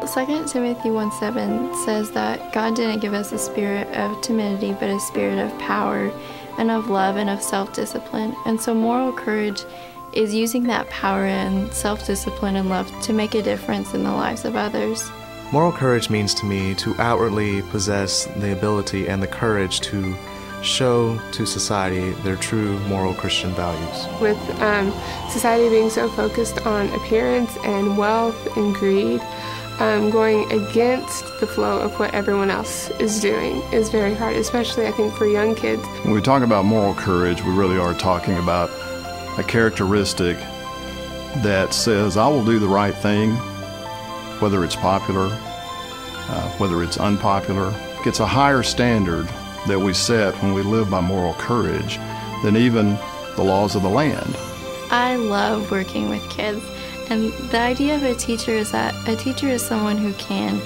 2 Timothy 1:7 says that God didn't give us a spirit of timidity, but a spirit of power and of love and of self-discipline. And so moral courage is using that power and self-discipline and love to make a difference in the lives of others. Moral courage means to me to outwardly possess the ability and the courage to show to society their true moral Christian values. With society being so focused on appearance and wealth and greed, going against the flow of what everyone else is doing is very hard, especially I think for young kids. When we talk about moral courage, we really are talking about a characteristic that says, I will do the right thing, whether it's popular, whether it's unpopular. It's a higher standard that we set when we live by moral courage than even the laws of the land. I love working with kids, and the idea of a teacher is that a teacher is someone who can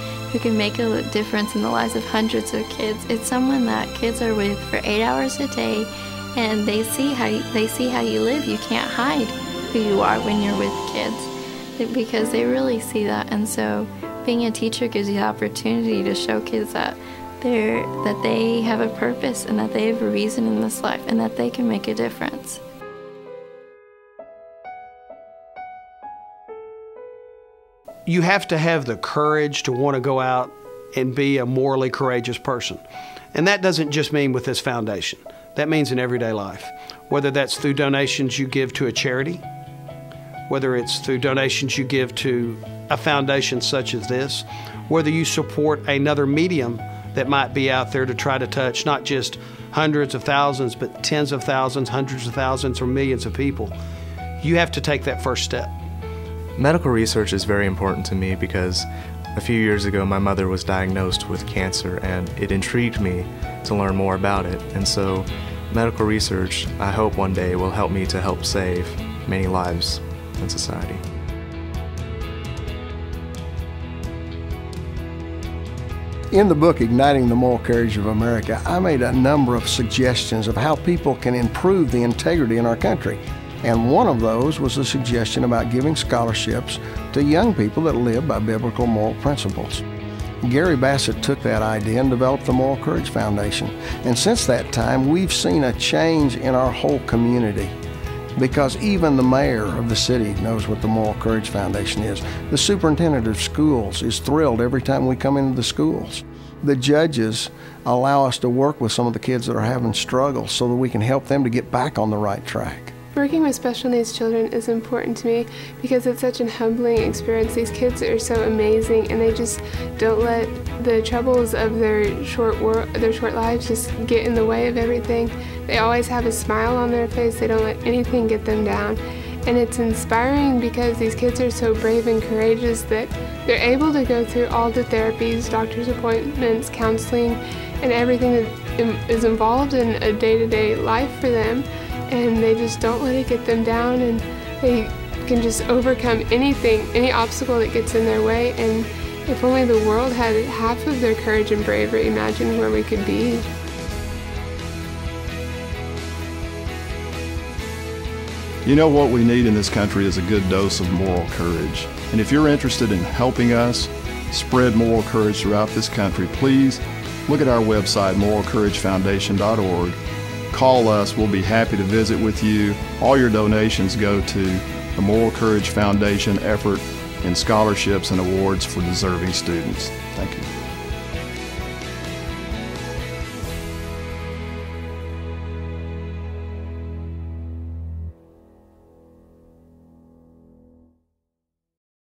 make a difference in the lives of hundreds of kids. It's someone that kids are with for 8 hours a day, and they see how you live. You can't hide who you are when you're with kids, because they really see that. And so being a teacher gives you the opportunity to show kids that they have a purpose and that they have a reason in this life and that they can make a difference. You have to have the courage to want to go out and be a morally courageous person. And that doesn't just mean with this foundation. That means in everyday life. Whether that's through donations you give to a charity, whether it's through donations you give to a foundation such as this, whether you support another medium that might be out there to try to touch not just hundreds of thousands, but tens of thousands, hundreds of thousands, or millions of people. You have to take that first step. Medical research is very important to me because a few years ago my mother was diagnosed with cancer, and it intrigued me to learn more about it. And so medical research, I hope one day, will help me to help save many lives in society. In the book, Igniting the Moral Courage of America, I made a number of suggestions of how people can improve the integrity in our country. And one of those was a suggestion about giving scholarships to young people that live by biblical moral principles. Gary Bassett took that idea and developed the Moral Courage Foundation. And since that time, we've seen a change in our whole community, because even the mayor of the city knows what the Moral Courage Foundation is. The superintendent of schools is thrilled every time we come into the schools. The judges allow us to work with some of the kids that are having struggles so that we can help them to get back on the right track. Working with special needs children is important to me because it's such a humbling experience. These kids are so amazing, and they just don't let the troubles of their short lives just get in the way of everything. They always have a smile on their face. They don't let anything get them down. And it's inspiring because these kids are so brave and courageous that they're able to go through all the therapies, doctor's appointments, counseling, and everything that is involved in a day-to-day life for them. And they just don't let it get them down, and they can just overcome anything, any obstacle that gets in their way. And if only the world had half of their courage and bravery, imagine where we could be. You know, what we need in this country is a good dose of moral courage. And if you're interested in helping us spread moral courage throughout this country, please look at our website, moralcouragefoundation.org. Call us. We'll be happy to visit with you. All your donations go to the Moral Courage Foundation effort in scholarships and awards for deserving students. Thank you.